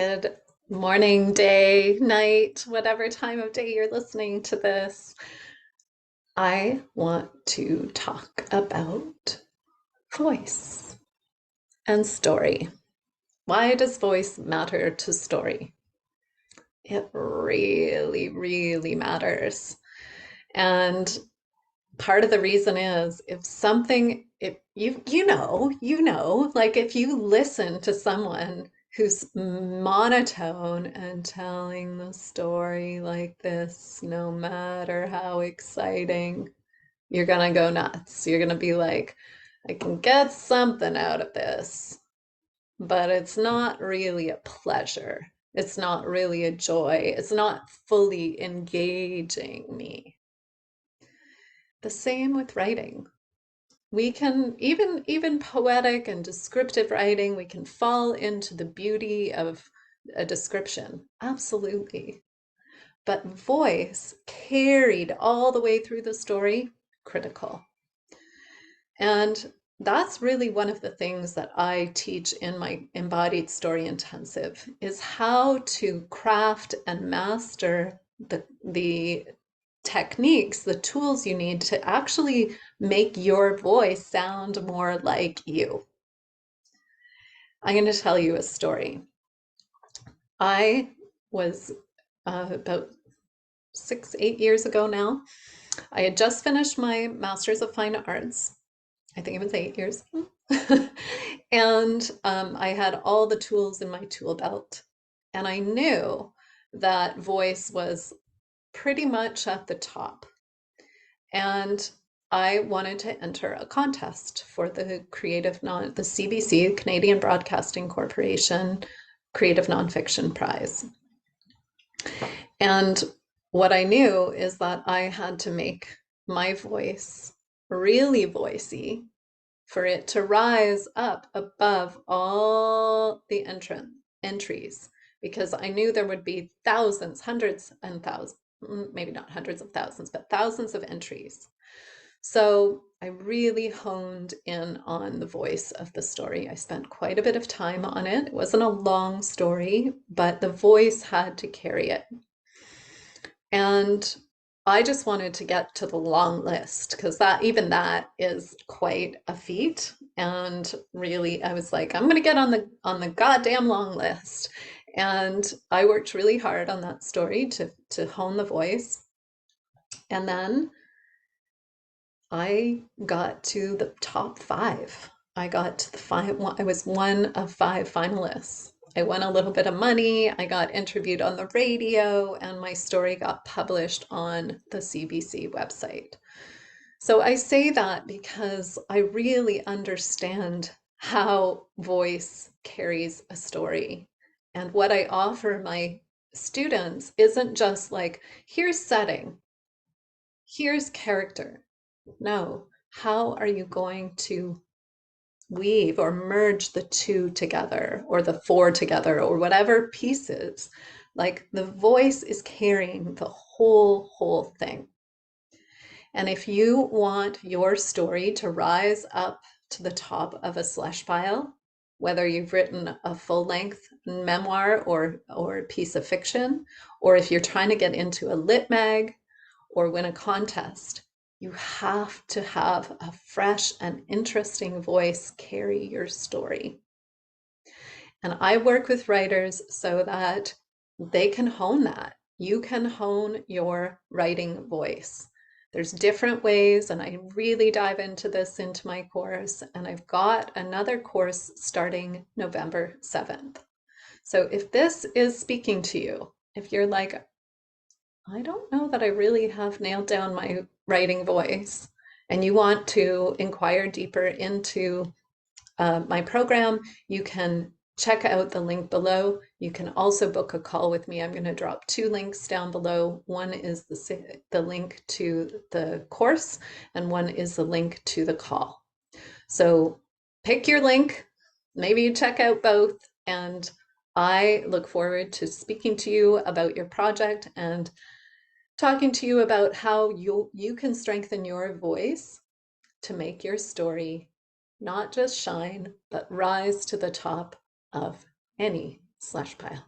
Good morning, day, night, whatever time of day you're listening to this. I want to talk about voice and story. Why does voice matter to story? It really, really matters. And part of the reason is if you know, like if you listen to someone who's monotone and telling the story like this, no matter how exciting, you're gonna go nuts. You're gonna be like, I can get something out of this, but it's not really a pleasure. It's not really a joy. It's not fully engaging me. The same with writing. We can even poetic and descriptive writing, we can fall into the beauty of a description. Absolutely. But voice carried all the way through the story, critical. And that's really one of the things that I teach in my embodied story intensive is how to craft and master the techniques, the tools you need to actually make your voice sound more like you. I'm going to tell you a story. I was about 8 years ago now. I had just finished my Master's of Fine Arts. I think it was 8 years. And I had all the tools in my tool belt. And I knew that voice was pretty much at the top. And I wanted to enter a contest for the the CBC, Canadian Broadcasting Corporation Creative Nonfiction Prize. And what I knew is that I had to make my voice really voicey for it to rise up above all the entries, because I knew there would be thousands, hundreds and thousands, maybe not hundreds of thousands, but thousands of entries. So I really honed in on the voice of the story. I spent quite a bit of time on it. It wasn't a long story, but the voice had to carry it. And I just wanted to get to the long list because that is quite a feat. And really, I was like, I'm going to get on the goddamn long list. And I worked really hard on that story to hone the voice. And then I got to the top five. I got to the five. I was one of five finalists. I won a little bit of money. I got interviewed on the radio, and my story got published on the CBC website. So I say that because I really understand how voice carries a story. And what I offer my students isn't just like, here's setting, here's character. No, how are you going to weave or merge the two together or the four together or whatever pieces? Like the voice is carrying the whole thing. And if you want your story to rise up to the top of a slush pile, whether you've written a full-length memoir or piece of fiction, or if you're trying to get into a lit mag or win a contest, you have to have a fresh and interesting voice carry your story. And I work with writers so that they can hone that. You can hone your writing voice. There's different ways, and I really dive into this into my course. And I've got another course starting November 7th. So if this is speaking to you, if you're like, I don't know that I really have nailed down my writing voice, and you want to inquire deeper into my program, you can check out the link below. You can also book a call with me. I'm going to drop two links down below. One is the link to the course, and one is the link to the call. So pick your link, maybe you check out both, and I look forward to speaking to you about your project and talking to you about how you can strengthen your voice to make your story not just shine, but rise to the top of any slush pile.